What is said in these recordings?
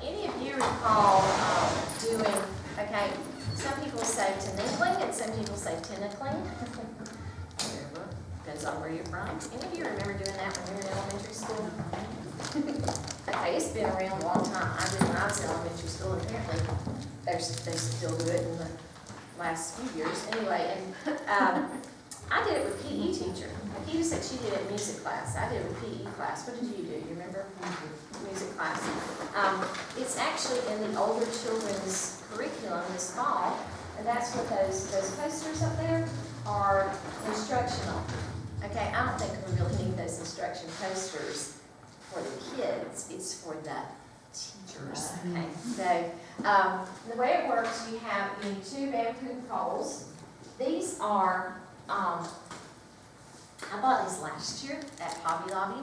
Any of you recall doing, okay, some people say tinkling and some people say tinkling. Whatever, depends on where you're from. Any of you remember doing that when you were in elementary school? Okay, it's been around a long time. I did when I was in elementary school, and apparently they still do it in the last few years. Anyway, and I did it with PE teacher. He said she did it in music class. I did it with PE class. What did you do? You remember? Music class. It's actually in the older children's curriculum this fall, and that's what those posters up there are instructional. Okay, I don't think we really need those instruction posters for the kids. It's for the teachers. Okay, so the way it works, you need 2 bamboo poles. These are I bought these last year at Hobby Lobby,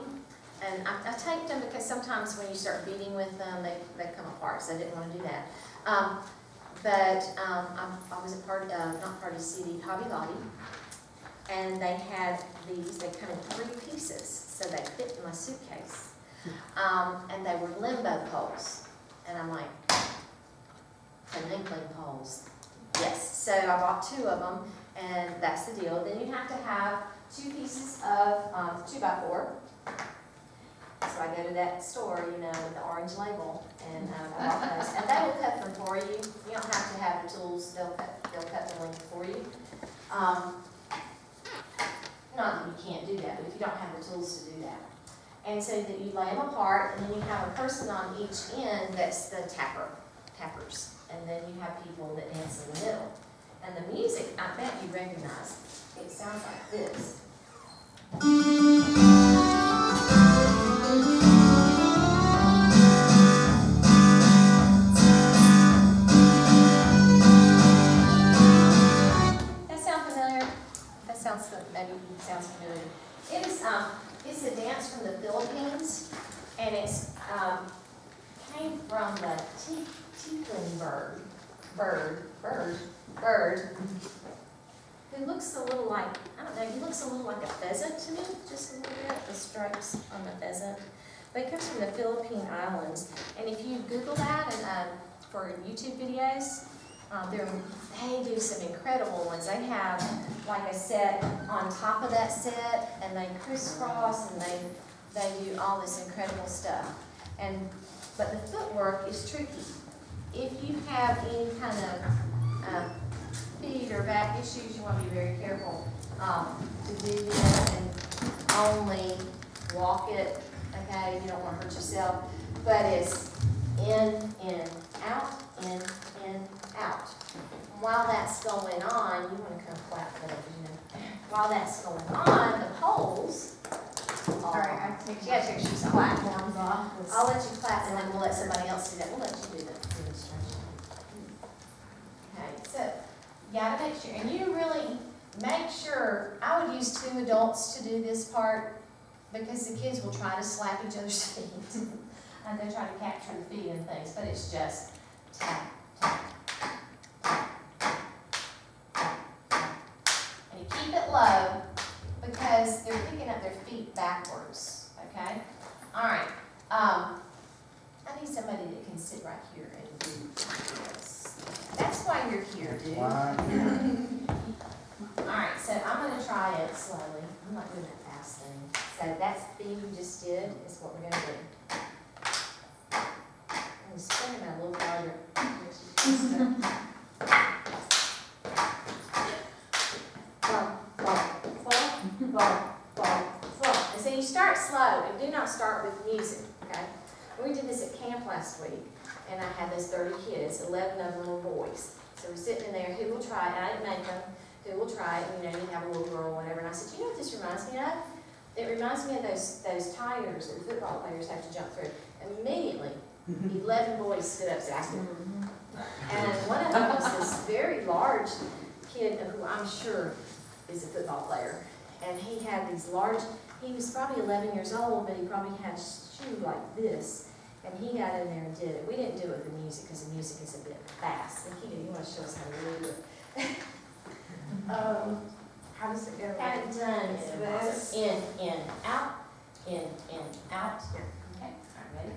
and I taped them because sometimes when you start beating with them, they come apart, so I didn't want to do that. I was at not Party City, Hobby Lobby, and they had these. They come in 3 pieces, so they fit in my suitcase, and they were limbo poles, and I'm like, tinkling poles. Yes, so I bought 2 of them, and that's the deal. Then you have to have 2 pieces of 2x4. So I go to that store, you know, with the orange label, and I bought those. And they will cut them for you. You don't have to have the tools; they'll cut the length for you. Not that you can't do that, but if you don't have the tools to do that. And so that you lay them apart, and then you have a person on each end that's the tappers. And then you have people that dance in the middle. And the music, I bet you recognize, it sounds like this. That sound familiar? That sounds, maybe sounds familiar. It is, it's a dance from the Philippines, and it's came from the tinkling bird, who looks a little like, I don't know, he looks a little like a pheasant to me, just a little bit, the stripes on the pheasant. But it comes from the Philippine Islands, and if you Google that and for YouTube videos, they do some incredible ones. They have like a set on top of that set, and they crisscross, and they do all this incredible stuff. But the footwork is tricky. If you have any kind of feet or back issues, you want to be very careful to do this and only walk it. Okay, you don't want to hurt yourself. But it's in, out, in, out. While that's going on, you want to kind of flap it over, you know. While that's going on, the poles. All right, I take your shoes off. platforms off. I'll let you clap, and then we'll let somebody else do that. We'll let you do the demonstration. Okay, so you gotta make sure, and you really make sure. I would use 2 adults to do this part because the kids will try to slap each other's feet and they try to capture the feet and things. But it's just tap, tap, tap, tap, tap, and you keep it low because they're picking up their feet backwards. Okay. All right. I need somebody that can sit right here and do this. That's why you're here, dude. All right, so I'm going to try it slowly. I'm not doing that fast thing. So that's the thing you just did is what we're going to do. I'm going to spin it a little farther. And so you start slow and do not start with music, okay? We did this at camp last week, and I had those 30 kids, 11 of them were boys. So we're sitting in there, who will try it? And I didn't make them. Who will try it? You know, you have a little girl or whatever. And I said, you know what this reminds me of? It reminds me of those tires that football players have to jump through. Immediately, 11 boys stood up and said, I can. And one of them was this very large kid who I'm sure is a football player. And he had these large, he was probably 11 years old, but he probably had shoe like this. And he got in there and did it. We didn't do it with the music, because the music is a bit fast. Nikki, you want to show us how to really do it? How does it go? Have it done. It's this. In, out, in, out. Okay, all right, ready?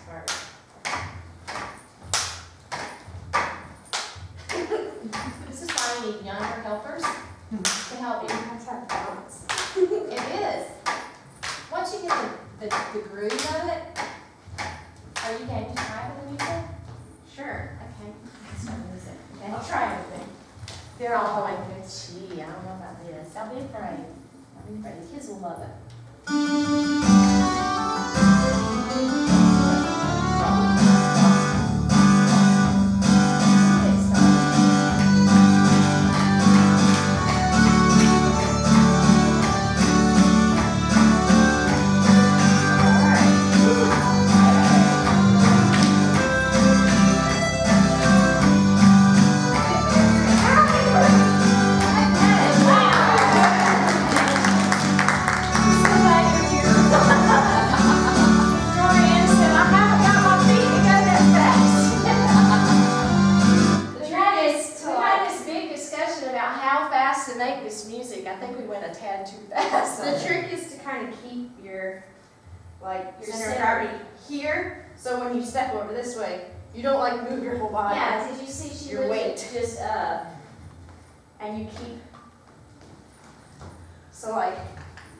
Start. This is why we need younger helpers to help you. That's how it balance. It is. Once you get the groove of it, are you going to try with the music? Sure. Okay, let's start with music. Okay. I'll try everything. They're all going, gee, I don't know about this. Don't be afraid. Don't be afraid. The kids will love it. Okay, start. To make this music, I think we went a tad too fast. The trick is to kind of keep your Your center center. of gravity here, so when you step over this way, you don't like move your whole body. Yeah, did you see she Your lifted weight. just up? And you keep, so like,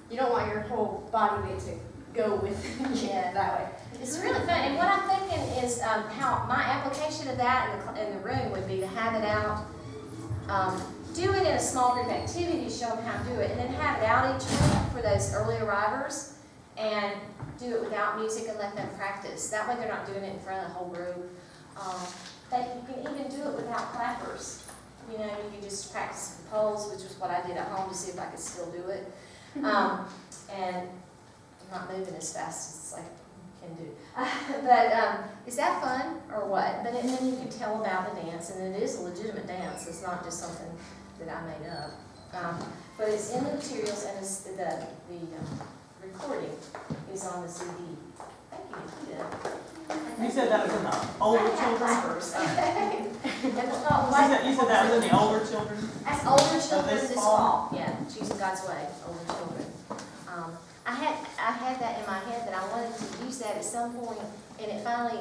you don't want your whole body weight to go with Yeah. that way. It's really fun, and what I'm thinking is how my application of that in the room would be to have it out, do it in a small group activity, show them how to do it, and then have it out each week for those early arrivers, and do it without music and let them practice. That way they're not doing it in front of the whole group. You can even do it without clappers. You know, you can just practice the polls, which was what I did at home to see if I could still do it. And I'm not moving as fast as I can do. But is that fun or what? But and then you can tell about the dance, and it is a legitimate dance. It's not just something that I made up. But it's in the materials, and it's the recording is on the CD. Thank you. You said that was in the older children? Clappers. Okay. You said that was in the older children? That's older children this this fall? fall. Yeah, Choosing God's Way, older children. I had that in my head that I wanted to use that at some point, and it finally,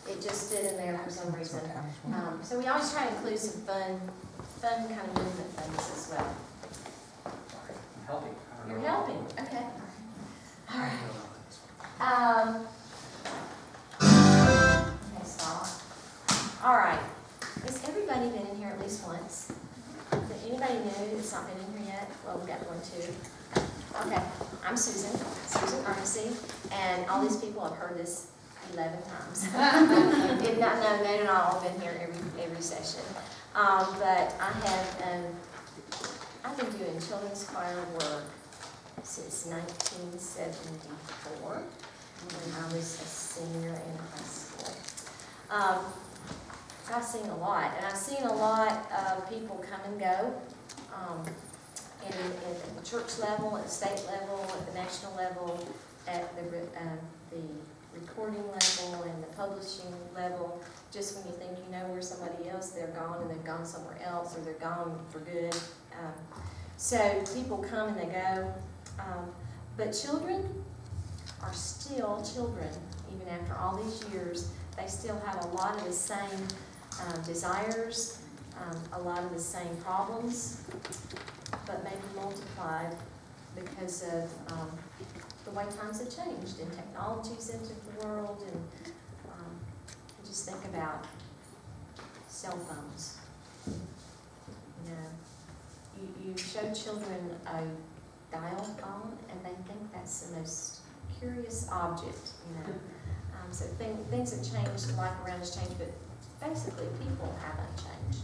it just stood in there for some reason. So we always try to include some fun kind of movement things as well. I'm helping. I don't You're know. helping, okay. All right. Okay, stop. All right. Has everybody been in here at least once? Is anybody new that's not been in here yet? Well, we got one, too. Okay, I'm Susan Eernisse, and all these people have heard this 11 times. If not, no, they've not all been here every session. But I've been doing children's choir work since 1974, when I was a senior in high school. I sing a lot, and I've seen a lot of people come and go. At the church level, at the state level, at the national level, at the recording level and the publishing level. Just when you think you know where somebody else, they're gone, and they've gone somewhere else, or they're gone for good. So people come and they go. But children are still children, even after all these years. They still have a lot of the same desires, a lot of the same problems, but maybe multiplied because of the way times have changed and technology's entered the world, and just think about cell phones. You know, you show children a dial phone and they think that's the most curious object, you know. So things have changed, life around has changed, but basically people haven't changed.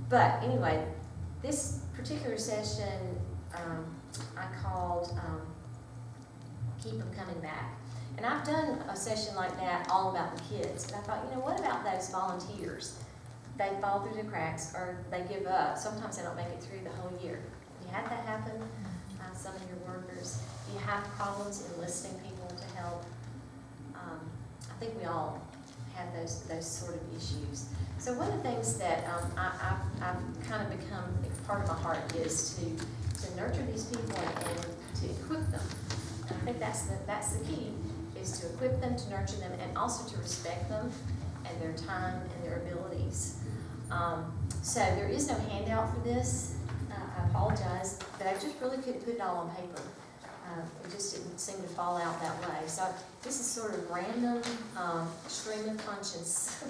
But anyway, this particular session I called Keep Them Coming Back. And I've done a session like that all about the kids, but I thought, you know, what about those volunteers they fall through the cracks or they give up. Sometimes they don't make it through the whole year. You had that happen, some of your workers. You have problems enlisting people to help. I think we all have those sort of issues. So one of the things that I've kind of become part of my heart is to nurture these people and to equip them. And I think that's the key, is to equip them, to nurture them, and also to respect them and their time and their abilities. So there is no handout for this. I apologize, but I just really couldn't put it all on paper. It just didn't seem to fall out that way. So this is sort of random stream of conscience.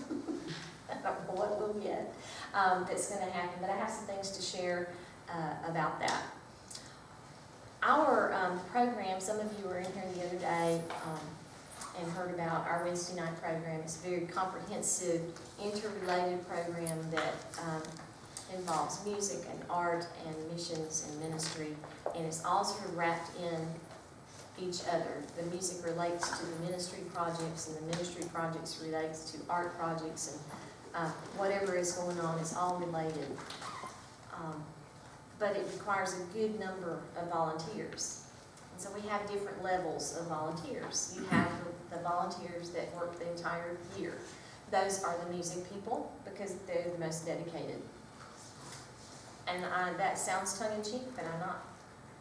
I don't know what we'll get that's going to happen, but I have some things to share about that. Our program, some of you were in here the other day and heard about our Wednesday night program. It's a very comprehensive, interrelated program that involves music and art and missions and ministry, and it's all sort of wrapped in each other. The music relates to the ministry projects, and the ministry projects relates to art projects, and whatever is going on is all related. But it requires a good number of volunteers. And so we have different levels of volunteers. You have the volunteers that work the entire year. Those are the music people because they're the most dedicated. And that sounds tongue-in-cheek, but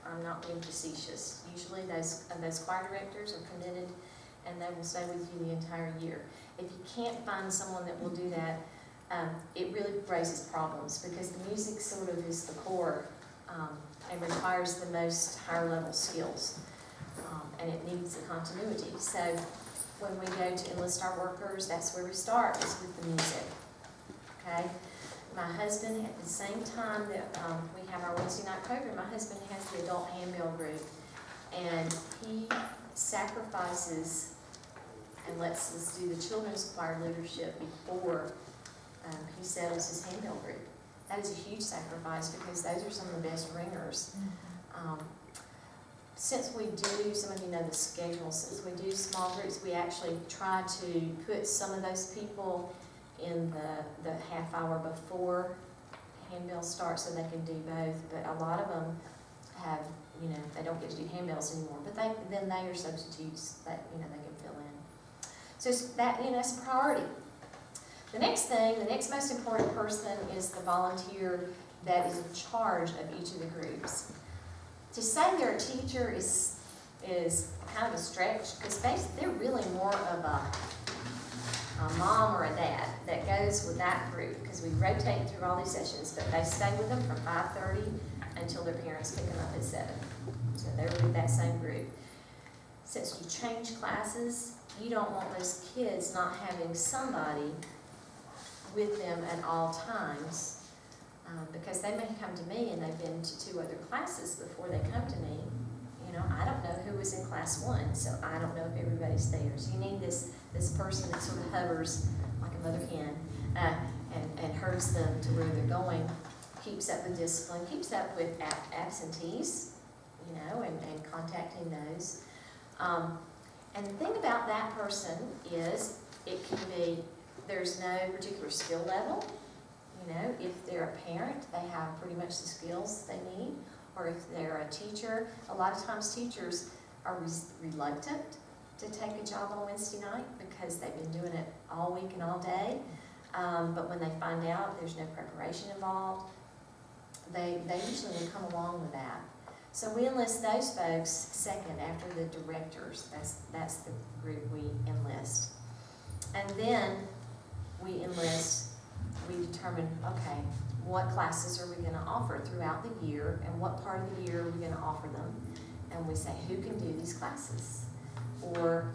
I'm not being facetious. Usually those choir directors are committed and they will stay with you the entire year. If you can't find someone that will do that, it really raises problems because the music sort of is the core and requires the most higher level skills, and it needs the continuity. So when we go to enlist our workers, that's where we start, is with the music. Okay? My husband, at the same time that we have our Wednesday night program, my husband has the adult handbell group, and he sacrifices and lets us do the children's choir leadership before he settles his handbell group. That is a huge sacrifice because those are some of the best ringers. Since we do, some of you know the schedule, since we do small groups, we actually try to put some of those people in the half hour before handbell starts so they can do both. But a lot of them have, they don't get to do handbells anymore, but then they are substitutes that, they can fill in. So that, it's a priority. The next thing, the next most important person is the volunteer that is in charge of each of the groups. To say they're a teacher is kind of a stretch because basically they're really more of a mom or a dad that goes with that group because we rotate through all these sessions, but they stay with them from 5:30 until their parents pick them up at 7. So they're with that same group. Since you change classes, you don't want those kids not having somebody with them at all times because they may come to me and they've been to 2 other classes before they come to me. I don't know who was in class 1, so I don't know if everybody's there. So you need this person that sort of hovers like a mother hen and herds them to where they're going, keeps up with discipline, keeps up with absentees, and contacting those. And the thing about that person is it can be, there's no particular skill level. If they're a parent, they have pretty much the skills they need. Or if they're a teacher, a lot of times teachers are reluctant to take a job on Wednesday night because they've been doing it all week and all day. But when they find out there's no preparation involved, they usually come along with that. So we enlist those folks second after the directors. That's the group we enlist. And then we determine, okay, what classes are we going to offer throughout the year and what part of the year are we going to offer them. And we say, who can do these classes? Or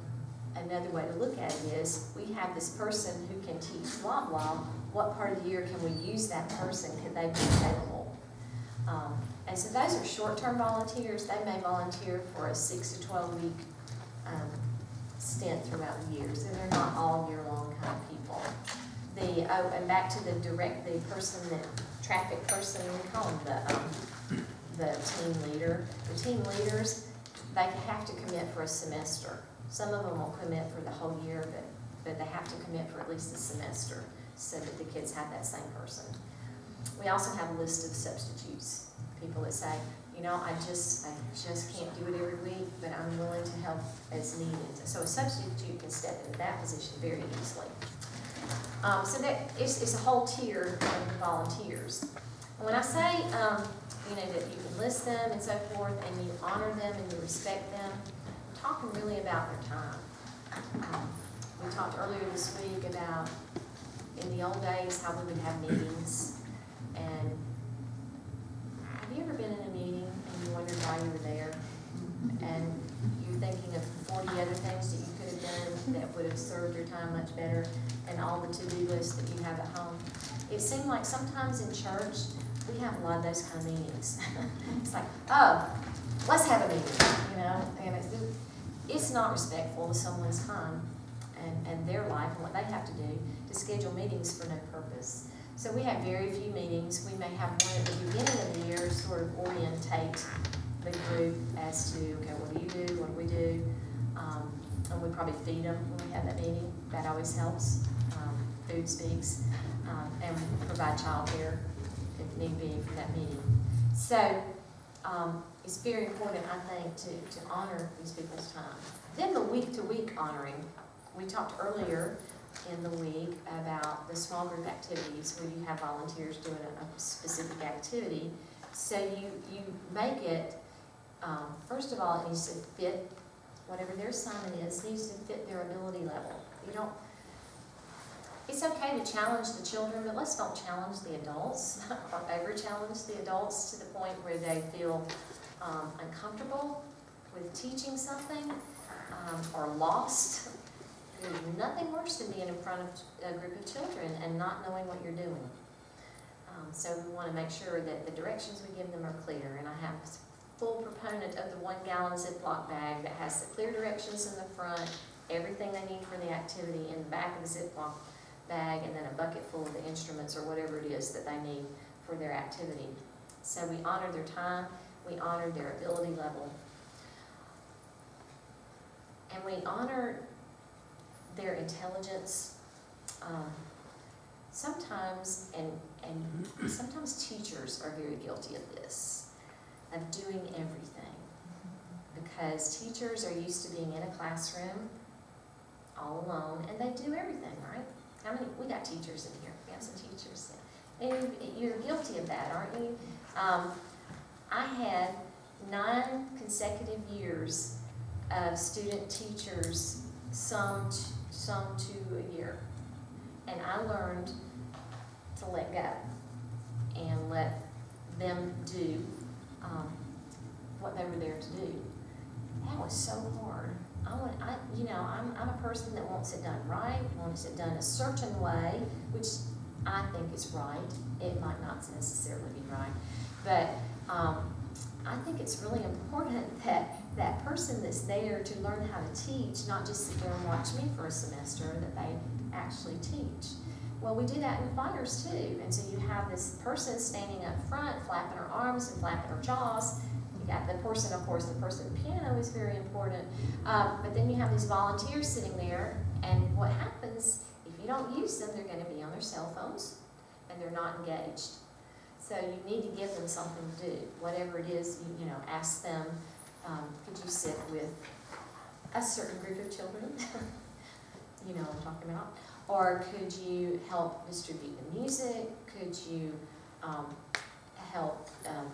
another way to look at it is, we have this person who can teach blah, blah. What part of the year can we use that person? Could they be available? And so those are short-term volunteers. They may volunteer for a 6 to 12 week stint throughout the year. So they're not all year-long kind of people. And back to the traffic person, we call them the team leader. The team leaders, they have to commit for a semester. Some of them will commit for the whole year, but they have to commit for at least a semester so that the kids have that same person. We also have a list of substitutes, people that say, I just can't do it every week, but I'm willing to help as needed. So a substitute can step into that position very easily. So that it's a whole tier of volunteers. And when I say, that you enlist them and so forth, and you honor them and you respect them, I'm talking really about their time. We talked earlier this week about, in the old days, how we would have meetings. And have you ever been in a meeting and you wondered why you were there? And you're thinking of 40 other things that you could have done that would have served your time much better, and all the to-do lists that you have at home. It seemed like sometimes in church, we have a lot of those kind of meetings. It's like, oh, let's have a meeting, and it's not respectful to someone's time and their life and what they have to do to schedule meetings for no purpose. So we have very few meetings. We may have one at the beginning of the year to sort of orientate the group as to, okay, what do you do, what do we do? And we probably feed them when we have that meeting. That always helps. Food speaks. And we provide childcare if need be for that meeting. So it's very important, I think, to honor these people's time. Then the week-to-week honoring. We talked earlier in the week about the small group activities where you have volunteers doing a specific activity. So you make it, first of all, it needs to fit, whatever their assignment is, needs to fit their ability level. It's okay to challenge the children, but let's don't challenge the adults or over-challenge the adults to the point where they feel uncomfortable with teaching something or lost. There's nothing worse than being in front of a group of children and not knowing what you're doing. So we want to make sure that the directions we give them are clear. And I have a full proponent of the 1 gallon Ziploc bag that has the clear directions in the front, everything they need for the activity in the back of the Ziploc bag, and then a bucket full of the instruments or whatever it is that they need for their activity. So we honor their time, we honor their ability level, and we honor their intelligence. Sometimes, and sometimes teachers are very guilty of this, of doing everything, because teachers are used to being in a classroom all alone, and they do everything, right? We got teachers in here. We have some teachers. And you're guilty of that, aren't you? I had 9 consecutive years of student teachers, some 2 a year. And I learned to let go and let them do what they were there to do. That was so hard. I'm a person that wants it done right, wants it done a certain way, which I think is right. It might not necessarily be right, but I think it's really important that that person that's there to learn how to teach, not just sit there and watch me for a semester, that they actually teach. Well, we do that in choirs too, and so you have this person standing up front, flapping her arms and flapping her jaws. You got the person, of course, the person at the piano is very important, but then you have these volunteers sitting there, and what happens, if you don't use them, they're going to be on their cell phones, and they're not engaged. So you need to give them something to do. Whatever it is, ask them, could you sit with a certain group of children? You know what I'm talking about. Or could you help distribute the music? Could you help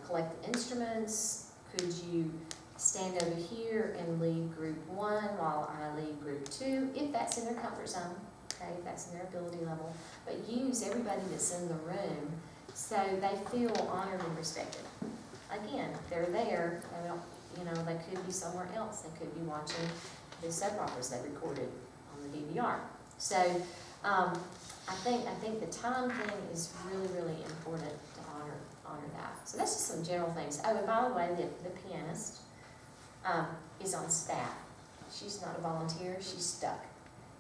collect the instruments? Could you stand over here and lead group 1 while I lead group 2, if that's in their comfort zone, okay, if that's in their ability level. But use everybody that's in the room so they feel honored and respected. Again, they're there, they could be somewhere else. They could be watching the soap operas they recorded on the DVR. So I think the time thing is really, really important to honor that. So that's just some general things. Oh, and by the way, the pianist is on staff. She's not a volunteer, she's stuck.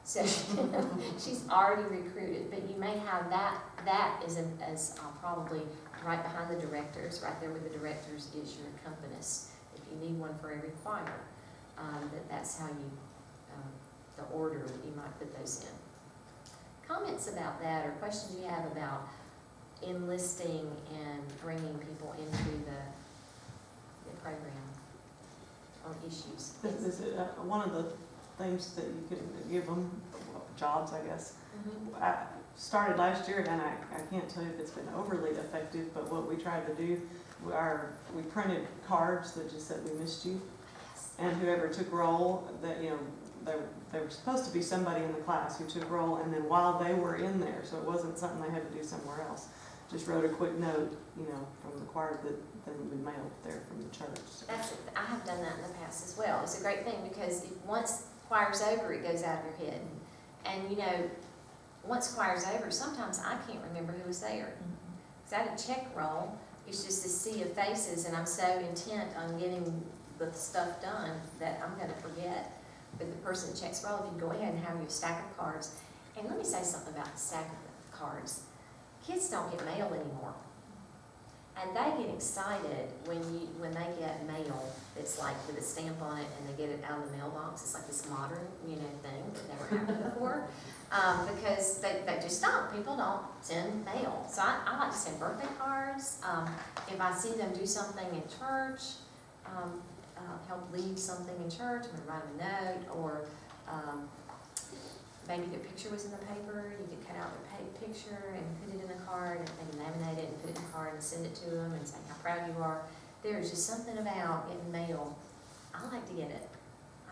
So she's already recruited, but you may have that is probably right behind the directors, right there with the directors is your accompanist. If you need one for every choir, that's how you, the order that you might put those in. comments about that or questions you have about enlisting and bringing people into the program or issues? This is one of the things that you can give them, jobs, I guess. Mhm. I started last year, and I can't tell you if it's been overly effective, but what we tried to do, we printed cards that just said, "We missed you." Yes. And whoever took roll, that, you know, there was supposed to be somebody in the class who took roll, and then while they were in there, so it wasn't something they had to do somewhere else, just wrote a quick note, you know, from the choir that then we mailed there from the church. So. I have done that in the past as well. It's a great thing because once choir's over, it goes out of your head. And you know, once choir's over, sometimes I can't remember who was there. Because I had a check roll, it's just a sea of faces, and I'm so intent on getting the stuff done that I'm gonna forget. But the person that checks roll, if you go ahead and have your stack of cards, and let me say something about the stack of cards. Kids don't get mail anymore. And they get excited when they get mail that's like with a stamp on it and they get it out of the mailbox. It's like this modern, you know, thing that never happened before. Because they just don't. People don't send mail. So I like to send birthday cards. If I see them do something in church, help lead something in church, I'm gonna write them a note, or maybe their picture was in the paper, you could cut out their picture and put it in a card, and they can laminate it and put it in a card and send it to them and say how proud you are. There's just something about getting mail. I like to get it.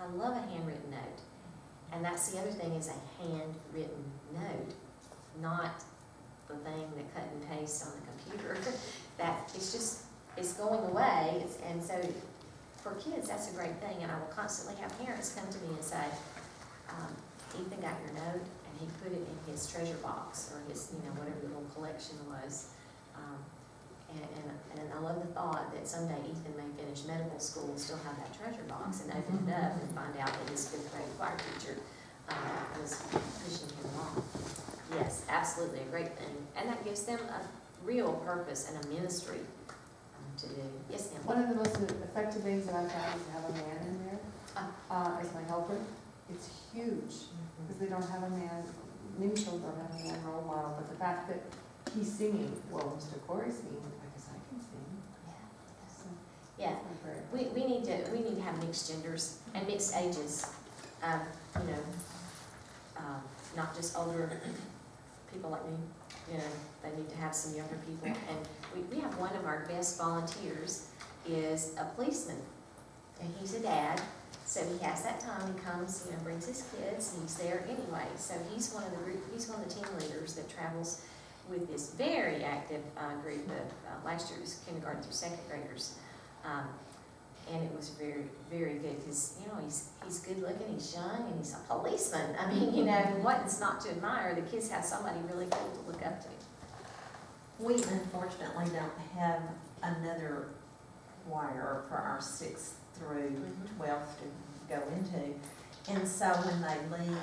I love a handwritten note. And that's the other thing, is a handwritten note, not the thing that cut and paste on the computer. That it's going away, and so for kids, that's a great thing, and I will constantly have parents come to me and say, Ethan got your note, and he put it in his treasure box, or his, you know, whatever the little collection was. And I love the thought that someday Ethan may finish medical school and still have that treasure box and open it up and find out that his fifth grade choir teacher was pushing him along. Yes, absolutely, a great thing. And that gives them a real purpose and a ministry to do. Yes, ma'am. One of the most effective things that I've found is to have a man in there as my helper. It's huge because they don't have a man, many children don't have a man role model, but the fact that he's singing, well, Mr. Corey's singing, I guess I can sing. So, Yeah, it's my prayer. we need to have mixed genders and mixed ages. You know, not just older people like me. You know, they need to have some younger people. And we have one of our best volunteers is a policeman, and he's a dad. So he has that time, he comes, you know, brings his kids, and he's there anyway. So he's one of the team leaders that travels with this very active group of last year's kindergarten through second graders. And it was very, very good because, you know, he's good looking, he's young, and he's a policeman. I mean, you know, what's not to admire? The kids have somebody really cool to look up to. We unfortunately don't have another choir for our 6th through 12th to go into. And so when they leave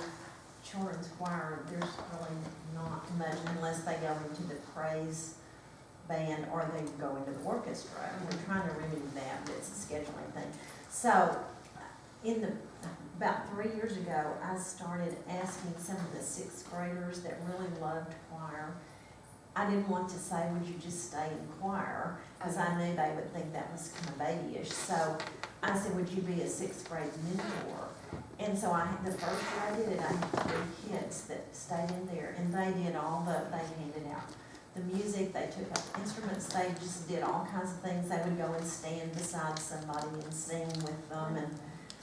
children's choir, there's really not much unless they go into the praise band or they go into the orchestra. We're trying to remedy that, but it's a scheduling thing. So about 3 years ago, I started asking some of the 6th graders that really loved choir. I didn't want to say, would you just stay in choir? Because I knew they would think that was kind of babyish. So I said, would you be a 6th grade mentor? And so the first year I did it, I had 3 kids that stayed in there, and they did they handed out the music, they took up instruments, they just did all kinds of things. They would go and stand beside somebody and sing with them. And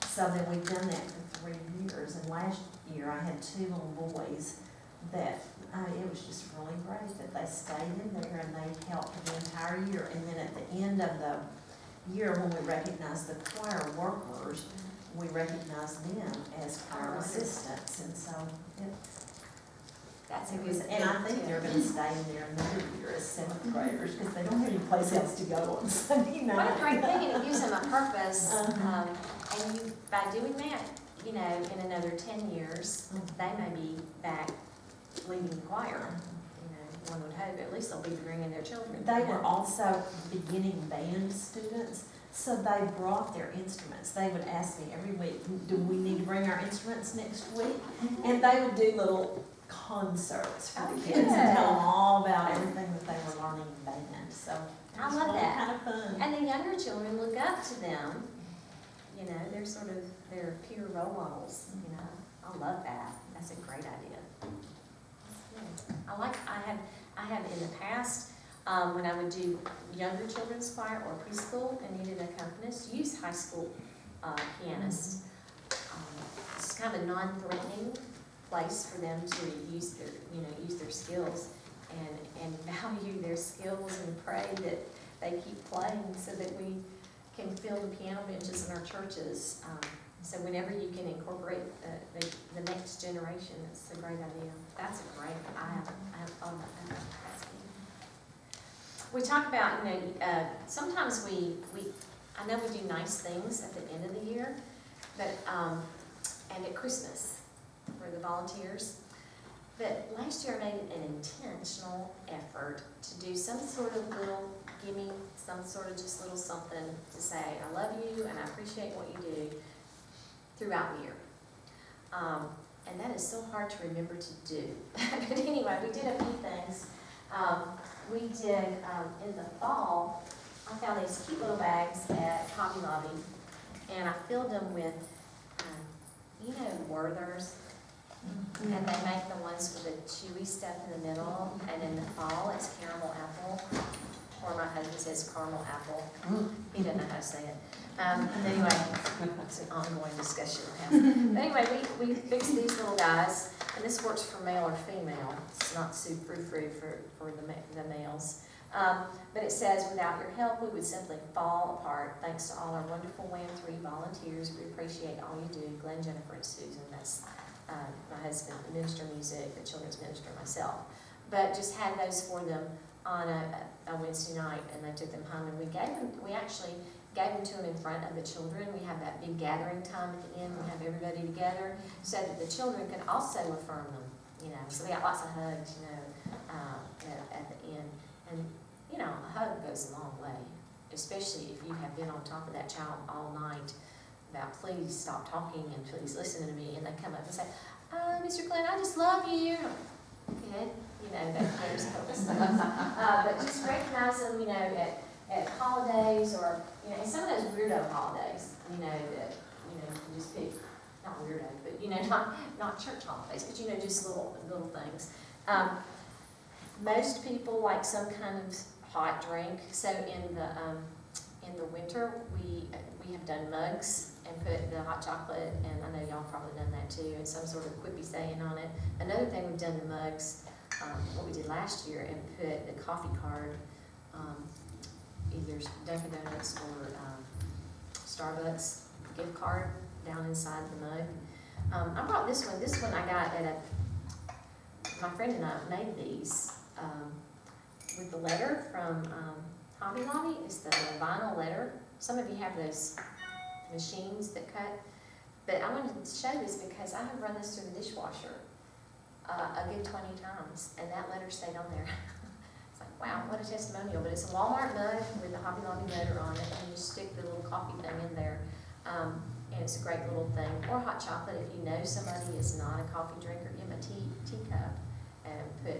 so then we've done that for 3 years. And last year I had 2 little boys that it was just really great that they stayed in there and they helped the entire year. And then at the end of the year, when we recognized the choir workers, we recognized them as choir assistants. And so That's a it good was, and I think they're going to stay in there another year as 7th graders because they don't have any place else to go on Sunday night. What a great thing, and it gives them a purpose. And you, by doing that, you know, in another 10 years, they may be back leading the choir. You know, one would hope at least they'll be bringing their children. They were also beginning band students, so they brought their instruments. They would ask me every week, do we need to bring our instruments next week? And they would do little concerts for Oh, the kids and tell good. them all about everything that they were learning in band, so. I it's love really that. kind of fun. And the younger children look up to them, you know, they're sort of their peer role models, you know. I love that. That's a great idea. That's good. I have in the past, when I would do younger children's choir or preschool and needed an accompanist, use high school pianists. It's kind of a non-threatening place for them to use their skills and value their skills and pray that they keep playing so that we can fill the piano benches in our churches. So whenever you can incorporate the next generation, it's a great idea. That's a great, I have thought about that. That's good. We talk about, sometimes I know we do nice things at the end of the year, but, and at Christmas for the volunteers. But last year I made an intentional effort to do some sort of little, some sort of just little something to say, I love you and I appreciate what you do throughout the year. And that is so hard to remember to do. But anyway, we did a few things. We did, in the fall, I found these cute little bags at Hobby Lobby, and I filled them with, Werthers. And they make the ones with the chewy stuff in the middle, and in the fall, it's caramel apple. Or my husband says caramel apple. He doesn't know how to say it. Anyway, it's an ongoing discussion. But anyway, we fixed these little guys, and this works for male or female. It's not frou-frou for the males. But it says, without your help, we would simply fall apart. Thanks to all our wonderful WAM 3 volunteers, we appreciate all you do. Glenn, Jennifer, and Susan. That's my husband, the minister of music, the children's minister, myself. But just had those for them on a Wednesday night, and they took them home, and we actually gave them to them in front of the children. We have that big gathering time at the end. We have everybody together so that the children can also affirm them, So they got lots of hugs, at the end. And, a hug goes a long way, especially if you have been on top of that child all night about please stop talking and please listen to me, and they come up and say, Mr. Glenn, I just love you. Good, that kind of stuff. But just recognize them, at holidays or, some of those weirdo holidays, that, you can just pick, not weirdo, but, not church holidays, but, just little things. Most people like some kind of hot drink, so in the winter, we have done mugs and put the hot chocolate, and I know y'all probably done that too, and some sort of quippy saying on it. Another thing we've done in mugs, what we did last year, and put the coffee card, either Dunkin' Donuts or Starbucks gift card down inside the mug. I brought this one. This one I got at my friend and I made these with the letter from Hobby Lobby. It's the vinyl letter. Some of you have those machines that cut. But I wanted to show this because I have run this through the dishwasher a good 20 times, and that letter stayed on there. It's like, wow, what a testimonial. But it's a Walmart mug with the Hobby Lobby letter on it, and you stick the little coffee thing in there. And it's a great little thing. Or hot chocolate, if you know somebody is not a coffee drinker, give them a teacup and put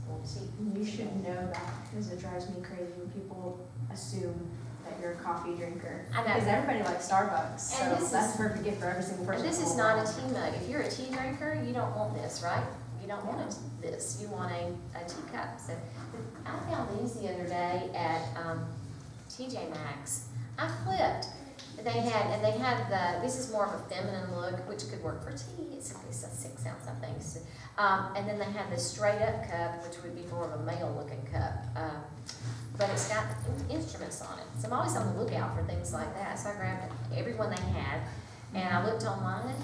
little tea. You should know that, because it drives me crazy when people assume that you're a coffee drinker. I know. Because everybody likes Starbucks, And so this that's is- a perfect gift for every single person. This is not a tea mug. If you're a tea drinker, you don't want this, right? You don't want this. You want a teacup. So I found these the other day at TJ Maxx. I flipped. They had this is more of a feminine look, which could work for tea. It's a 6 ounce, I think. So, and then they had this straight up cup, which would be more of a male looking cup. But it's got instruments on it. So I'm always on the lookout for things like that. So I grabbed every one they had, and I looked online,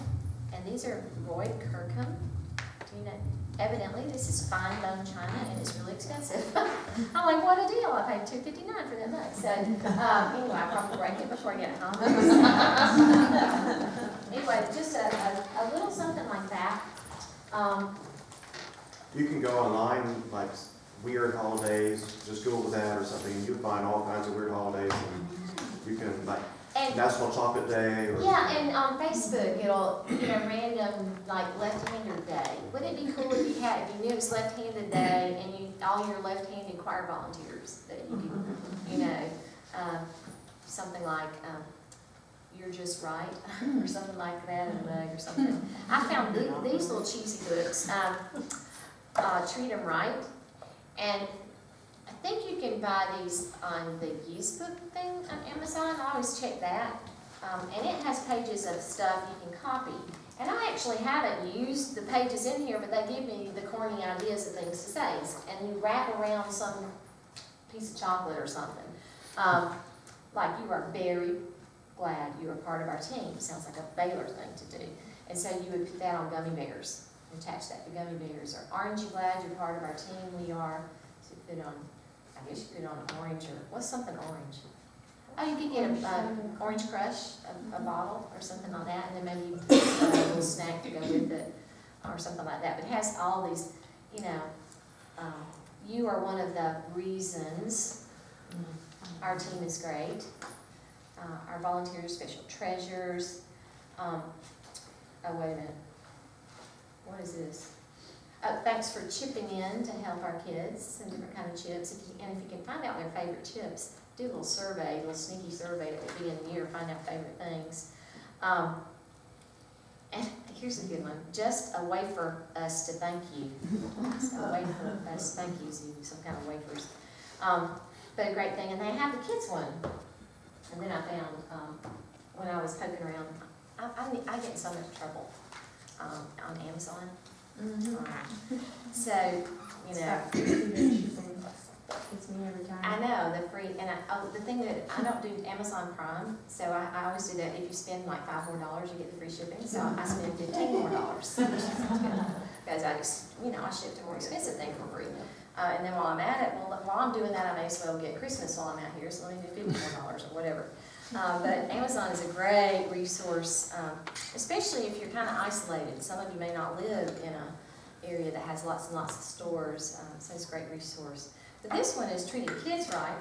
and these are Roy Kirkham. Do you know? Evidently, this is fine bone china, and it's really expensive. I'm like, what a deal! I paid $2.59 for that mug. So anyway, I'll probably break it before I get it home. Anyway, just a little something like that. You can go online, like weird holidays, just Google that or something, and you find all kinds of weird holidays, and you can like And National Chocolate Day or? yeah, and on Facebook, it'll, random, like, left-hander day. Wouldn't it be cool if if you knew it was left-handed day and all your left-handed choir volunteers that you could, something like, You're Just Right, or something like that, in a mug or something. I found these little cheesy books, Treat 'em Right, and I think you can buy these on the used book thing on Amazon. I always check that. And it has pages of stuff you can copy. And I actually haven't used the pages in here, but they give me the corny ideas of things to say. And you wrap around some piece of chocolate or something. Like, you are very glad you are part of our team. Sounds like a Baylor thing to do. And so you would put that on gummy bears. Attach that to gummy bears. Or, aren't you glad you're part of our team? We are. So you put on, I guess you put on orange, or what's something orange? Oh, you could get a Orange Crush, a bottle or something like that, and then maybe you put a little snack to go with it or something like that. But it has all these, you are one of the reasons our team is great. Our volunteers, special treasures. Oh, wait a minute. What is this? Thanks for chipping in to help our kids, some different kind of chips. And if you can find out their favorite chips, do a little survey, a little sneaky survey at the beginning of the year, find out favorite things. And here's a good one. Just a way for us to thank you. Just a way for us to thank you, so some kind of wafers. But a great thing, and they have the kids one. And then I found, when I was poking around, I get in so much trouble on Amazon. So, It's me every time. I know, the free, and the thing that, I don't do Amazon Prime, so I always do that. If you spend like $5 more, you get the free shipping, so I spend $15 more. Because I just, I shipped a more expensive thing for free. And then while I'm at it, while I'm doing that, I may as well get Christmas while I'm out here, so let me do $50 more or whatever. But Amazon is a great resource, especially if you're kind of isolated. Some of you may not live in an area that has lots and lots of stores, so it's a great resource. But this one is Treating Kids Right.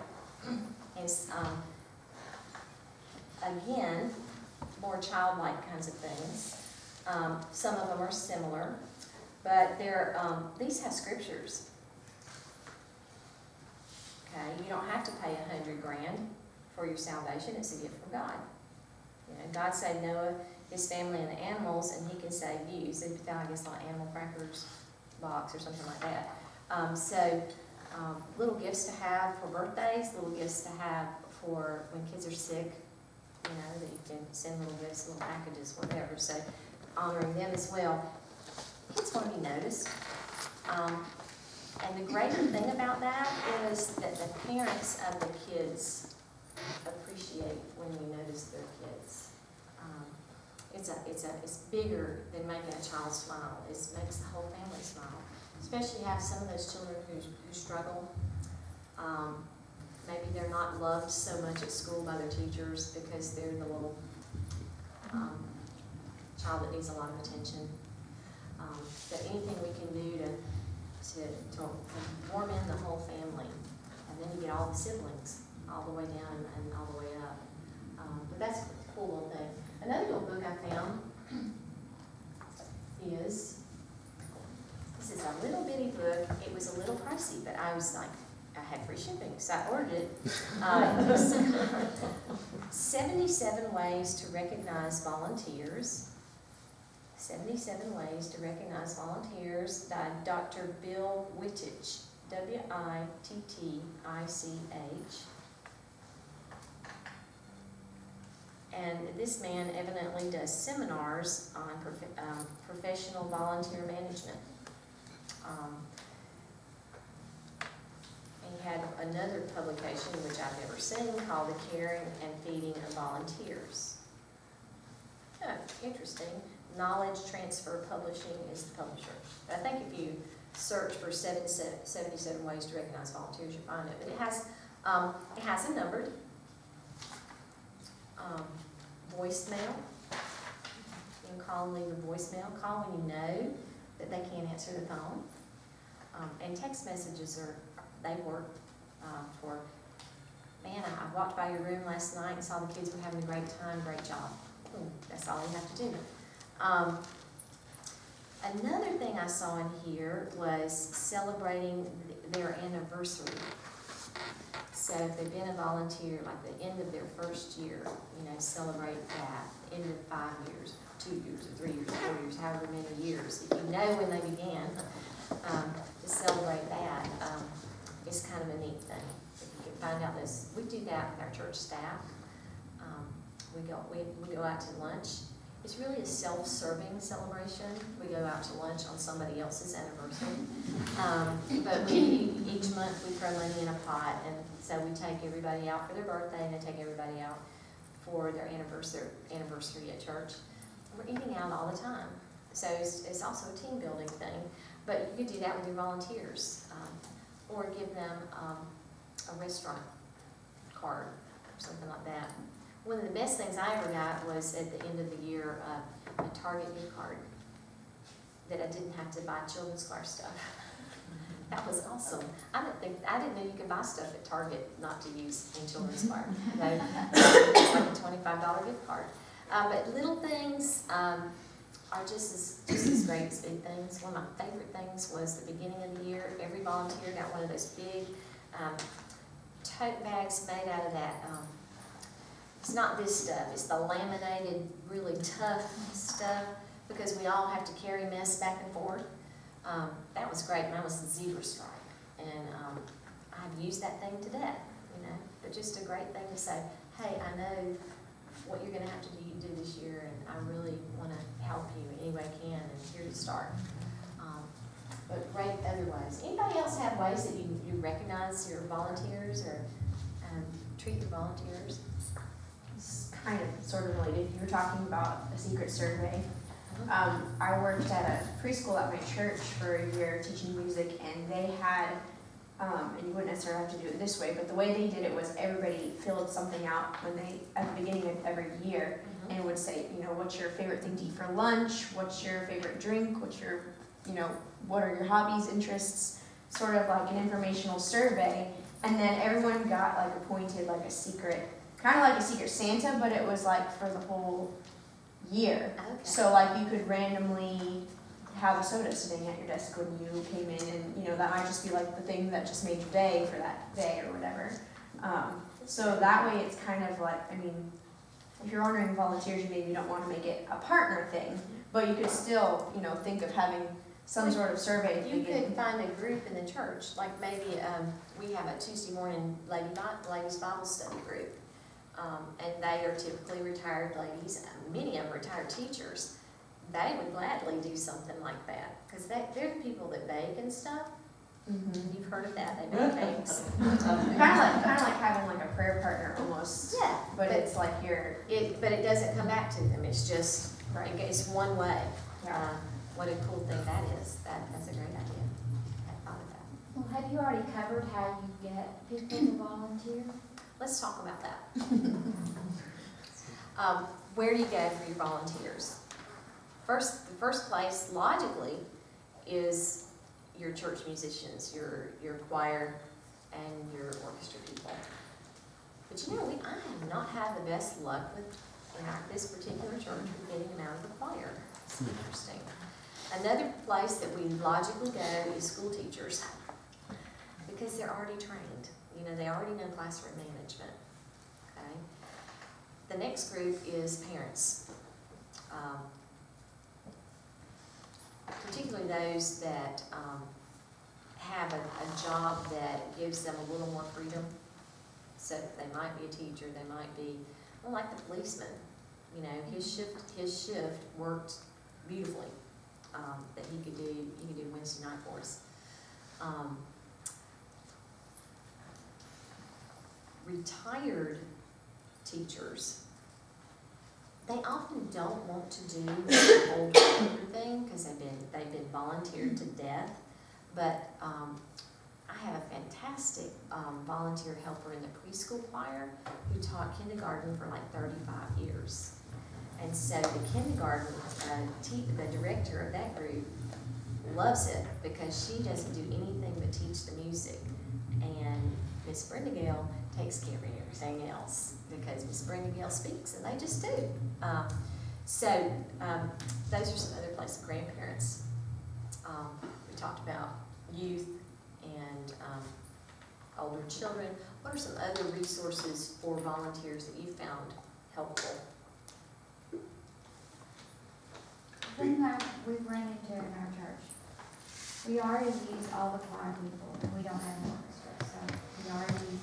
It's, again, more childlike kinds of things. Some of them are similar, but these have scriptures. Okay, you don't have to pay $100,000 for your salvation. It's a gift from God. God saved Noah, his family, and the animals, and He can save you. So you found, I guess, like animal crackers box or something like that. Little gifts to have for birthdays, little gifts to have for when kids are sick. That you can send little gifts, little packages, whatever. So honoring them as well. Kids want to be noticed. And the great thing about that is that the parents of the kids appreciate when you notice their kids. It's bigger than making a child smile. It makes the whole family smile. Especially have some of those children who struggle. Maybe they're not loved so much at school by their teachers because they're the little child that needs a lot of attention. But anything we can do to warm in the whole family, and then you get all the siblings all the way down and all the way up. But that's a cool little thing. Another little book I found is, this is a little bitty book. It was a little pricey, but I was like, I had free shipping, so I ordered it. It was 77 Ways to Recognize Volunteers. 77 Ways to Recognize Volunteers by Dr. Bill Wittich, Wittich. And this man evidently does seminars on professional volunteer management. And he had another publication, which I've never seen, called The Caring and Feeding of Volunteers. Oh, interesting. Knowledge Transfer Publishing is the publisher. But I think if you search for 77 Ways to Recognize Volunteers, you'll find it. But it has a numbered voicemail. You can call and leave a voicemail. Call when you know that they can't answer the phone. And text messages they work for, man, I walked by your room last night and saw the kids were having a great time, great job. That's all you have to do. Another thing I saw in here was celebrating their anniversary. So if they've been a volunteer, like the end of their first year, celebrate that, end of 5 years, 2 years, or 3 years, 4 years, however many years. If you know when they began, to celebrate that is kind of a neat thing. If you can find out this, we do that with our church staff. We go out to lunch. It's really a self-serving celebration. We go out to lunch on somebody else's anniversary. But each month we throw money in a pot, and so we take everybody out for their birthday, and they take everybody out for their anniversary at church. We're eating out all the time. So it's also a team building thing. But you could do that with your volunteers, or give them a restaurant card or something like that. One of the best things I ever got was at the end of the year, a Target gift card that I didn't have to buy children's choir stuff. That was awesome. I didn't know you could buy stuff at Target not to use in children's choir. It's like a $25 gift card. But little things are just as great as big things. One of my favorite things was the beginning of the year. Every volunteer got one of those big tote bags made out of that. It's not this stuff, it's the laminated, really tough stuff, because we all have to carry mess back and forth. That was great. Mine was a zebra stripe, and I've used that thing to death, but just a great thing to say, hey, I know what you're gonna have to do this year, and I really wanna help you any way I can, and here to start. But great otherwise. Anybody else have ways that you recognize your volunteers, or treat your volunteers? It's kind of sort of related. You were talking about a secret survey. I worked at a preschool at my church for a year teaching music, and they had, and you wouldn't necessarily have to do it this way, but the way they did it was everybody filled something out at the beginning of every year, and would say, what's your favorite thing to eat for lunch? What's your favorite drink? What's your, what are your hobbies, interests? Sort of like an informational survey. And then everyone got appointed a secret, kind of like a secret Santa, but it was for the whole year. Okay. So you could randomly have a soda sitting at your desk when you came in, and that might just be the thing that just made your day for that day or whatever. So that way it's kind of if you're ordering volunteers, you maybe don't want to make it a partner thing, but you could still, think of having some sort of survey at the You beginning. could find a group in the church, maybe we have a Tuesday morning ladies Bible study group, and they are typically retired ladies. Many of them retired teachers. They would gladly do something like that, because they're the people that bake and stuff. You've heard of that? They make cakes. Kind of like having a prayer partner almost. Yeah, But it's but it doesn't come back to them. It's just it's one way. Yeah. What a cool thing that is. That's a great idea. I thought of that. Well, have you already covered how you get people to volunteer? Let's talk about that. Where do you go for your volunteers? The first place, logically, is your church musicians, your choir, and your orchestra people. But I have not had the best luck with this particular church with getting them out of the choir. It's interesting. Another place that we logically go is school teachers, because they're already trained. They already know classroom management. Okay. The next group is parents, particularly those that have a job that gives them a little more freedom. So they might be a teacher, they might be, like the policeman. His shift worked beautifully. That he could do Wednesday night for us. Retired teachers, they often don't want to do the old worker thing because they've been volunteered to death. But I have a fantastic volunteer helper in the preschool choir who taught kindergarten for 35 years. And so the kindergarten, the director of that group loves it because she doesn't do anything but teach the music. And Miss Brenda Gale takes care of everything else, because Miss Brenda Gill speaks, and they just do. Those are some other places. Grandparents. We talked about youth and older children. What are some other resources for volunteers that you found helpful? The thing that we've run into in our church, we already use all the choir people, and we don't have an orchestra, so we already use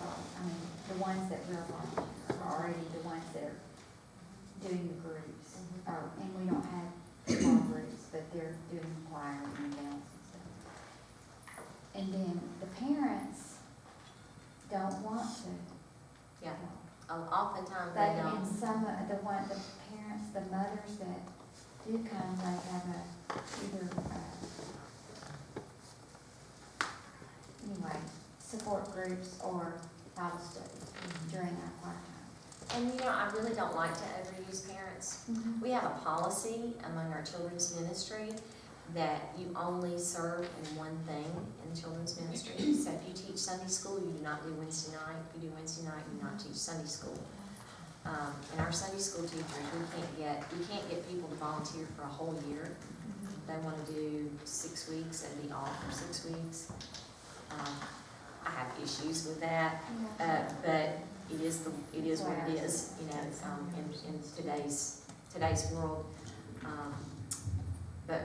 the ones that we're volunteering are already the ones that are doing the groups. And we don't have small groups, but they're doing choir and dance and stuff. And then the parents don't want to. Yeah. Oftentimes But they don't. in some of the parents, the mothers that do come, they have either, support groups or Bible studies during our choir time. And I really don't like to overuse parents. We have a policy among our children's ministry that you only serve in one thing in the children's ministry. So if you teach Sunday school, you do not do Wednesday night. If you do Wednesday night, you do not teach Sunday school. And our Sunday school teachers, we can't get people to volunteer for a whole year. They want to do 6 weeks and be off for 6 weeks. I have issues with that, but it is what it is, in today's world. But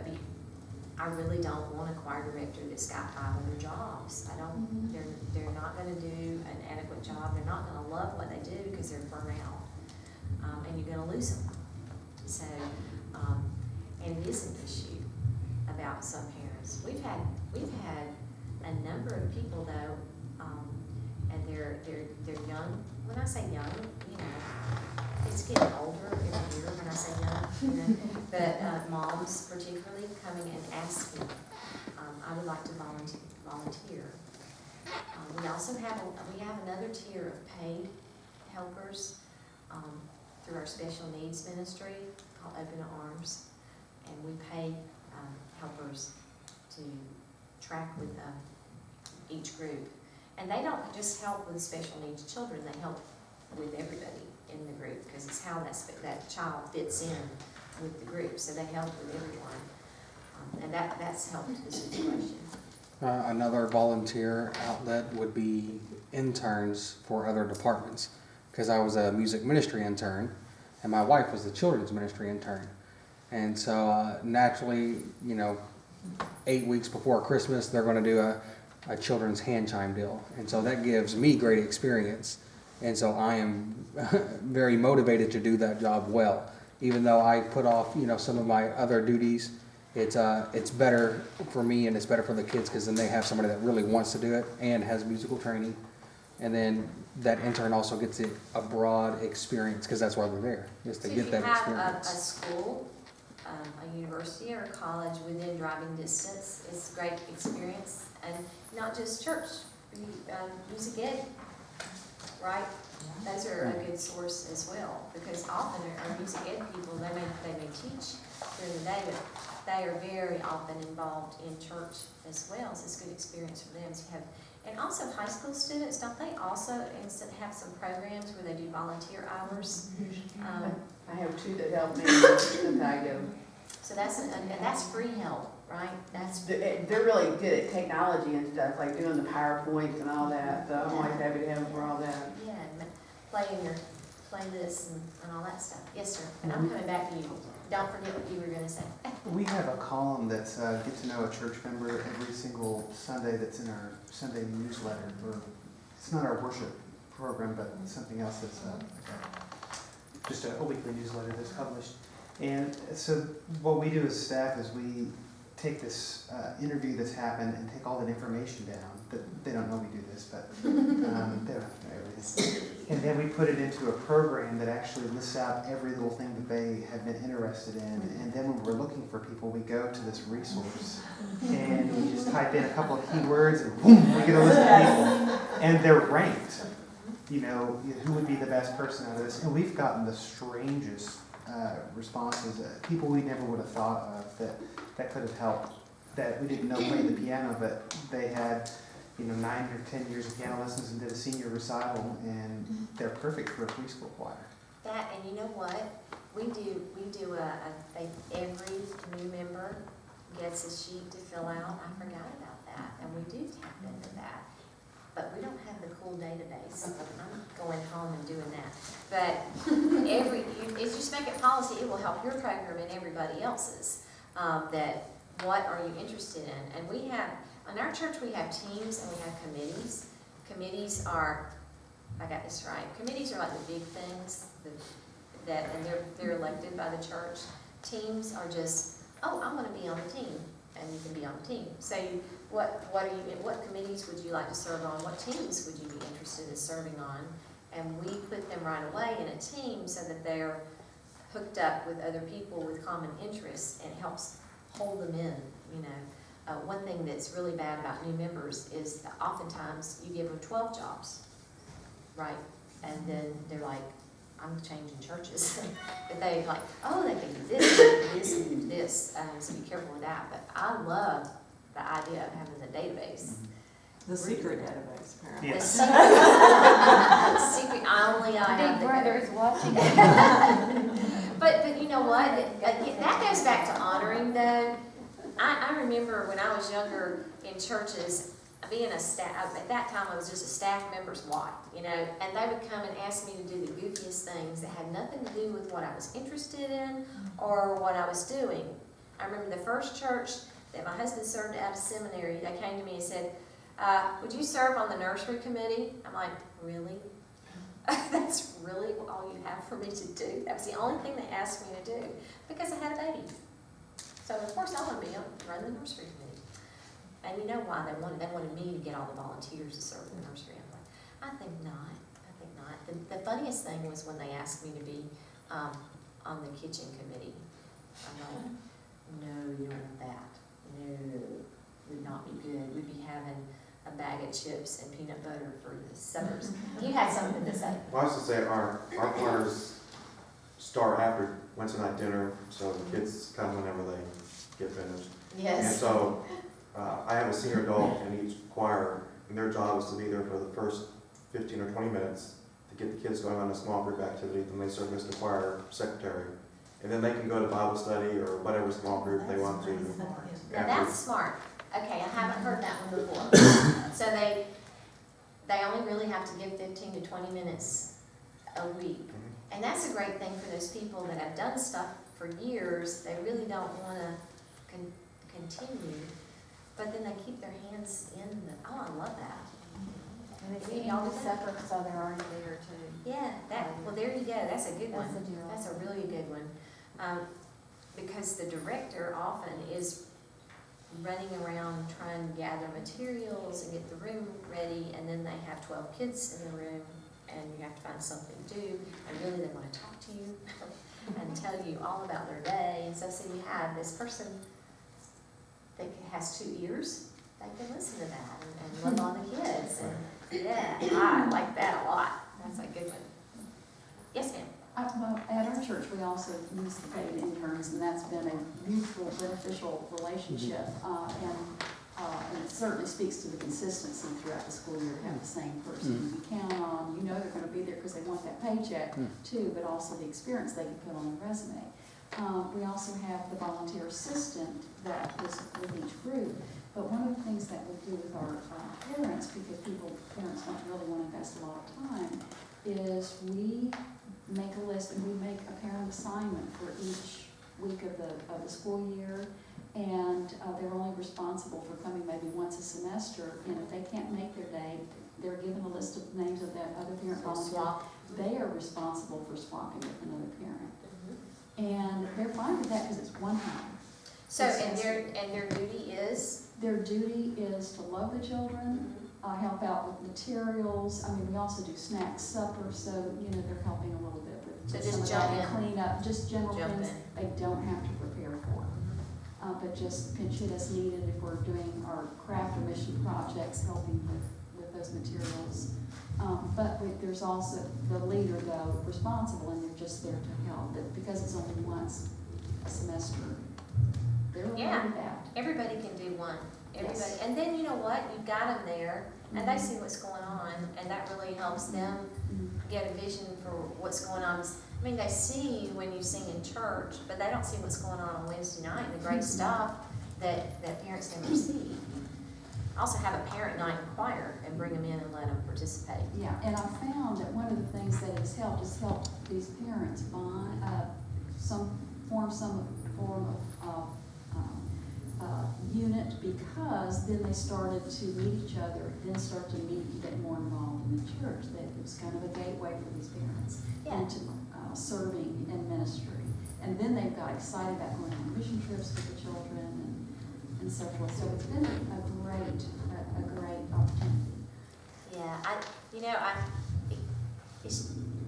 I really don't want a choir director that's got 5 other jobs. They're not going to do an adequate job. They're not going to love what they do because they're burnt out, and you're going to lose them. So, and it is an issue about some parents. We've had a number of people though, and they're young. When I say young, it's getting older every year when I say young, but moms particularly coming and asking, I would like to volunteer. We also have another tier of paid helpers through our special needs ministry called Open Arms, and we pay helpers to track with each group. And they don't just help with special needs children, they help with everybody in the group, because it's how that child fits in with the group, so they help with everyone. And that's helped the situation. Another volunteer outlet would be interns for other departments, because I was a music ministry intern, and my wife was the children's ministry intern. And so naturally, 8 weeks before Christmas, they're going to do a children's hand chime deal. And so that gives me great experience. And so I am very motivated to do that job well. Even though I put off, some of my other duties, it's better for me and it's better for the kids, because then they have somebody that really wants to do it and has musical training. And then that intern also gets a broad experience, because that's why they're there, is to get that experience. If you have a school, a university or a college within driving distance, it's a great experience. And not just church, music ed, right? Those are a good source as well, because often our music ed people, they may teach during the day, but they are very often involved in church as well, so it's a good experience for them to have. And also high school students, don't they also have some programs where they do volunteer hours? I have 2 that help me as I go. So that's free help, right? They're really good at technology and stuff, like doing the PowerPoints and all that, so I'm always happy to have them for all that. Yeah, and playing your playlists and all that stuff. Yes, sir. And I'm coming back to you. Don't forget what you were going to say. We have a column that's get to know a church member every single Sunday that's in our Sunday newsletter. It's not our worship program, but something else that's just a weekly newsletter that's published. And so what we do as staff is we take this interview that's happened and take all that information down. They don't know we do this, but they don't have to know everything. And then we put it into a program that actually lists out every little thing that they have been interested in. And then when we're looking for people, we go to this resource and we just type in a couple of keywords and boom, we get a list of people. And they're ranked. Who would be the best person out of this? And we've gotten the strangest responses, people we never would have thought of that could have helped, that we didn't know played the piano, but they had 9 or 10 years of piano lessons and did a senior recital, and they're perfect for a preschool choir. That, and you know what? We do every new member gets a sheet to fill out. I forgot about that, and we do tap into that. But we don't have the cool database. I'm going home and doing that. But if you just make it policy, it will help your program and everybody else's. That what are you interested in? And we have, in our church, we have teams and we have committees. Committees are, I got this right, committees are like the big things and they're elected by the church. Teams are just, oh, I want to be on the team, and you can be on the team. So what committees would you like to serve on? What teams would you be interested in serving on? And we put them right away in a team so that they're hooked up with other people with common interests, and it helps hold them in, you know. One thing that's really bad about new members is that oftentimes you give them 12 jobs, right? And then they're like, I'm changing churches. But they like, oh, they can do this, and this, and this. So be careful with that. But I love the idea of having the database. The secret database, apparently. The secret, only I have Big the Brother is watching. But you know what? That goes back to honoring, though. I remember when I was younger in churches, being a staff, at that time I was just a staff member's wife, you know, and they would come and ask me to do the goofiest things that had nothing to do with what I was interested in or what I was doing. I remember the first church that my husband served out of seminary, they came to me and said, would you serve on the nursery committee? I'm like, really? That's really all you have for me to do? That was the only thing they asked me to do, because I had a baby. So of course I want to be on run the nursery committee. And you know why they wanted me to get all the volunteers to serve in the nursery. I'm like, I think not. The funniest thing was when they asked me to be on the kitchen committee. I'm like, no, you don't want that. No, would not be good. We'd be having a bag of chips and peanut butter for the suppers. You had something to say. Well, I was to say, our choirs start after Wednesday night dinner, so the kids come whenever they get finished. And Yes. so, I have a senior adult in each choir, and their job is to be there for the first 15 or 20 minutes to get the kids going on a small group activity. Then they serve as the choir secretary. And then they can go to Bible study or whatever small group they want to. Now that's smart. Okay, I haven't heard that one before. So they only really have to give 15 to 20 minutes a week. And that's a great thing for those people that have done stuff for years. They really don't want to continue, but then they keep their hands in the, oh, I love that. And it's eating all the supper, so they're already there too. Yeah, well, there you go. That's a good one. That's a deal. That's a really good one. Because the director often is running around trying to gather materials and get the room ready, and then they have 12 kids in the room, and you have to find something to do, and really they want to talk to you and tell you all about their day. And so you have this person that has 2 ears, they can listen to that and love on the kids. And yeah, I like that a lot. That's a good one. Yes, ma'am. Well, at our church, we also use the paid interns, and that's been a mutual beneficial relationship. And it certainly speaks to the consistency throughout the school year to have the same person you can count on. You know they're going to be there because they want that paycheck too, but also the experience they can put on their resume. We also have the volunteer assistant that is with each group. But one of the things that we do with our parents, because parents don't really want to invest a lot of time, is we make a list and we make a parent assignment for each week of the school year. And they're only responsible for coming maybe once a semester. And if they can't make their day, they're given a list of names of that other parent volunteer. They are responsible for swapping with another parent. And they're fine with that because it's one time. So, and their duty is? Their duty is to love the children, help out with materials. I mean, we also do snacks, supper, so, they're helping a little bit with So some just of that jump in. clean up, just general Jump things in. they don't have to prepare for. But just pinch hit as needed if we're doing our craft or mission projects, helping with those materials. But there's also the leader, though, responsible, and they're just there to help. But because it's only once a semester, They're okay Yeah. with that. Everybody can do one, everybody, Yes. and then you know what, you've got them there, and they see what's going on, and that really helps them get a vision for what's going on. I mean, they see you when you sing in church, but they don't see what's going on Wednesday night, and the great stuff that parents never see. Also have a parent night in choir and bring them in and let them participate. Yeah, and I found that one of the things that has helped these parents bond, form some form of unit, because then they started to meet each other, then start to get more involved in the church. That it was kind of a gateway for these parents Yeah. into serving in ministry. And then they got excited about going on mission trips with the children and so forth. So it's been a great opportunity. Yeah,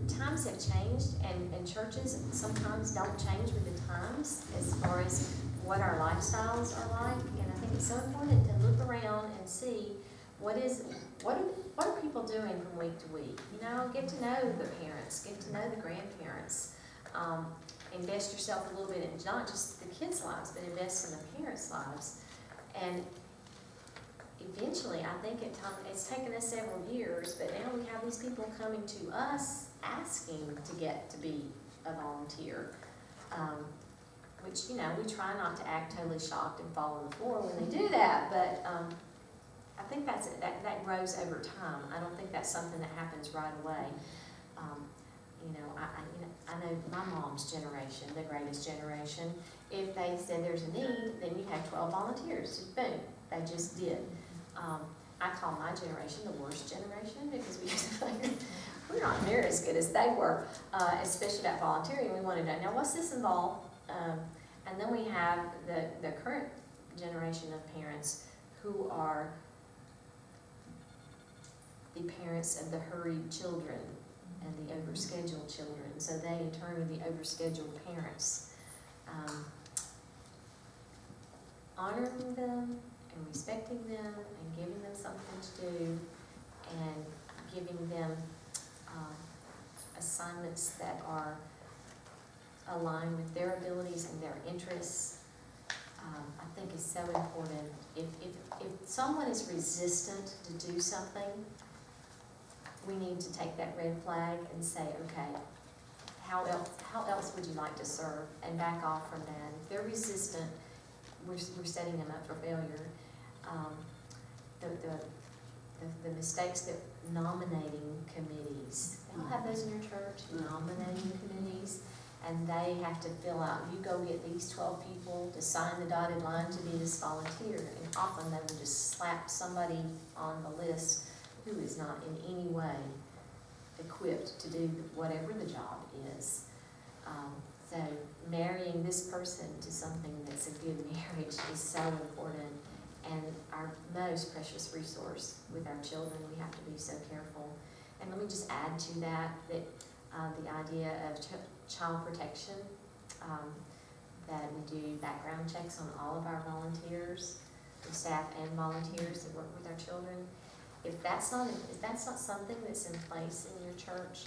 times have changed, and churches sometimes don't change with the times as far as what our lifestyles are like. And I think it's so important to look around and see what are people doing from week to week. You know, get to know the parents, get to know the grandparents. Invest yourself a little bit in not just the kids' lives, but invest in the parents' lives. And eventually, I think it's taken us several years, but now we have these people coming to us asking to get to be a volunteer. Which, you know, we try not to act totally shocked and fall on the floor when they do that, but I think that grows over time. I don't think that's something that happens right away. I know my mom's generation, the greatest generation, if they said there's a need, then you have 12 volunteers, just boom, they just did. I call my generation the worst generation, because we're not near as good as they were, especially about volunteering. We wanted to know, now what's this involve? And then we have the current generation of parents who are the parents of the hurried children and the overscheduled children. So they in turn are the overscheduled parents. Honoring them and respecting them and giving them something to do and giving them assignments that are aligned with their abilities and their interests, I think is so important. If someone is resistant to do something, we need to take that red flag and say, okay, how else would you like to serve, and back off from that. If they're resistant, we're setting them up for failure. The mistakes that nominating committees, y'all have those in your church, nominating committees, and they have to fill out, you go get these 12 people to sign the dotted line to be this volunteer, and often they will just slap somebody on the list who is not in any way equipped to do whatever the job is. So marrying this person to something that's a good marriage is so important, and our most precious resource with our children. We have to be so careful. And let me just add to that the idea of child protection, that we do background checks on all of our volunteers, the staff and volunteers that work with our children. If that's not something that's in place in your church,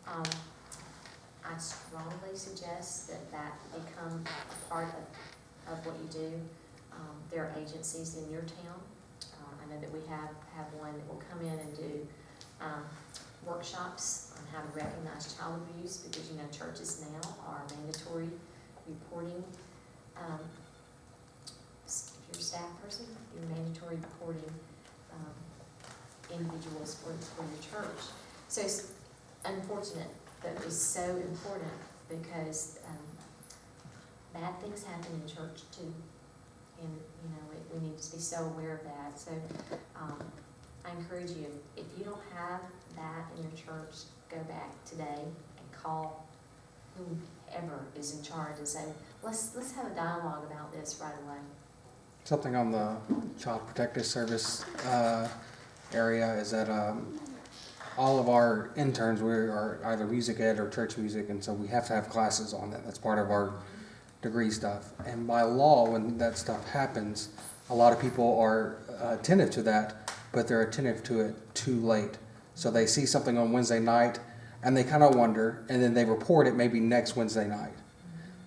I strongly suggest that become a part of what you do. There are agencies in your town. I know that we have one that will come in and do workshops on how to recognize child abuse, because you know churches now are mandatory reporting. If you're a staff person, you're mandatory reporting individuals for your church. So it's unfortunate, but it's so important, because bad things happen in church too, and you know we need to be so aware of that. So I encourage you, if you don't have that in your church, go back today and call whoever is in charge and say, let's have a dialogue about this right away. Something on the Child Protective Service area is that all of our interns, we are either music ed or church music, and so we have to have classes on that. That's part of our degree stuff. And by law, when that stuff happens, a lot of people are attentive to that, but they're attentive to it too late. So they see something on Wednesday night, and they kind of wonder, and then they report it maybe next Wednesday night.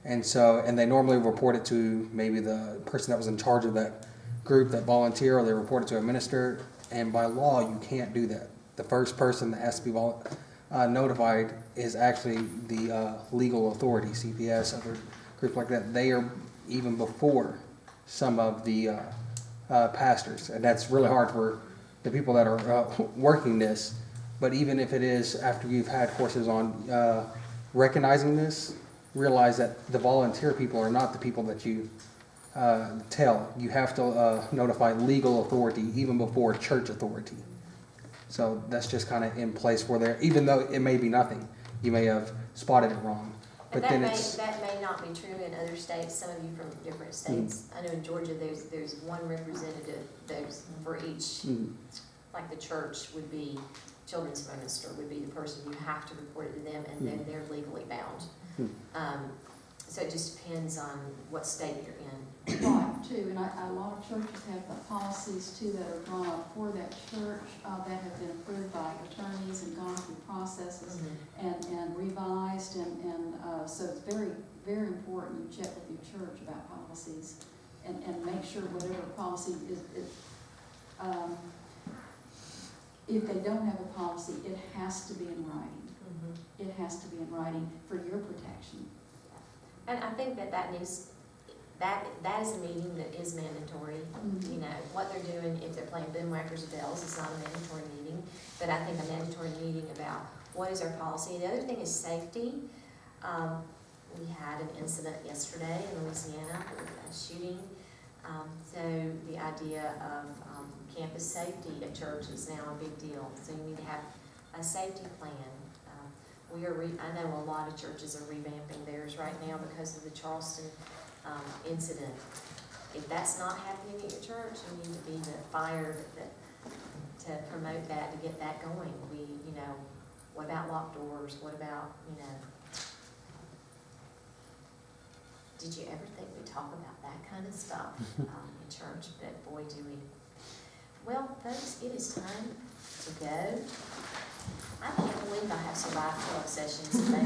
And so, and they normally report it to maybe the person that was in charge of that group that volunteer, or they report it to a minister. And by law, you can't do that. The first person that has to be notified is actually the legal authority, CPS, other groups like that. They are even before some of the pastors, and that's really hard for the people that are working this. But even if it is after you've had courses on recognizing this, realize that the volunteer people are not the people that you tell. You have to notify legal authority even before church authority. So that's just kind of in place for there, even though it may be nothing. You may have spotted it wrong. But And then that may not be true in other states, some of you from different states. I know in Georgia, there's one representative, there's for each, like the church would be, children's minister would be the person, you have to report it to them, and then they're legally bound. So it just depends on what state you're in. Right, too, and a lot of churches have the policies too that are drawn up for that church, that have been approved by attorneys and gone through processes and revised, and so it's very, very important you check with your church about policies and make sure whatever policy is, if they don't have a policy, it has to be in writing. It has to be in writing for your protection. And I think that needs, that is a meeting that is mandatory. You know, what they're doing, if they're playing boom whackers or bells, it's not a mandatory meeting. But I think a mandatory meeting about what is our policy. The other thing is safety. We had an incident yesterday in Louisiana, a shooting. So the idea of campus safety at church is now a big deal. So you need to have a safety plan. I know a lot of churches are revamping theirs right now because of the Charleston incident. If that's not happening at your church, you need to be the fire to promote that, to get that going. What about locked doors? What about, did you ever think we'd talk about that kind of stuff in church? But boy, do we. Well, folks, it is time to go. I can't believe I have survived 12 sessions today.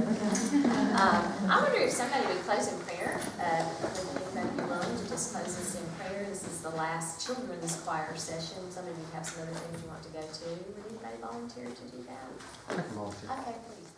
I wonder if somebody would close in prayer. Would anybody be willing to just close us in prayer? This is the last children's choir session. Some of you have some other things you want to go to. Would anybody volunteer to do that? I can volunteer. Okay, please.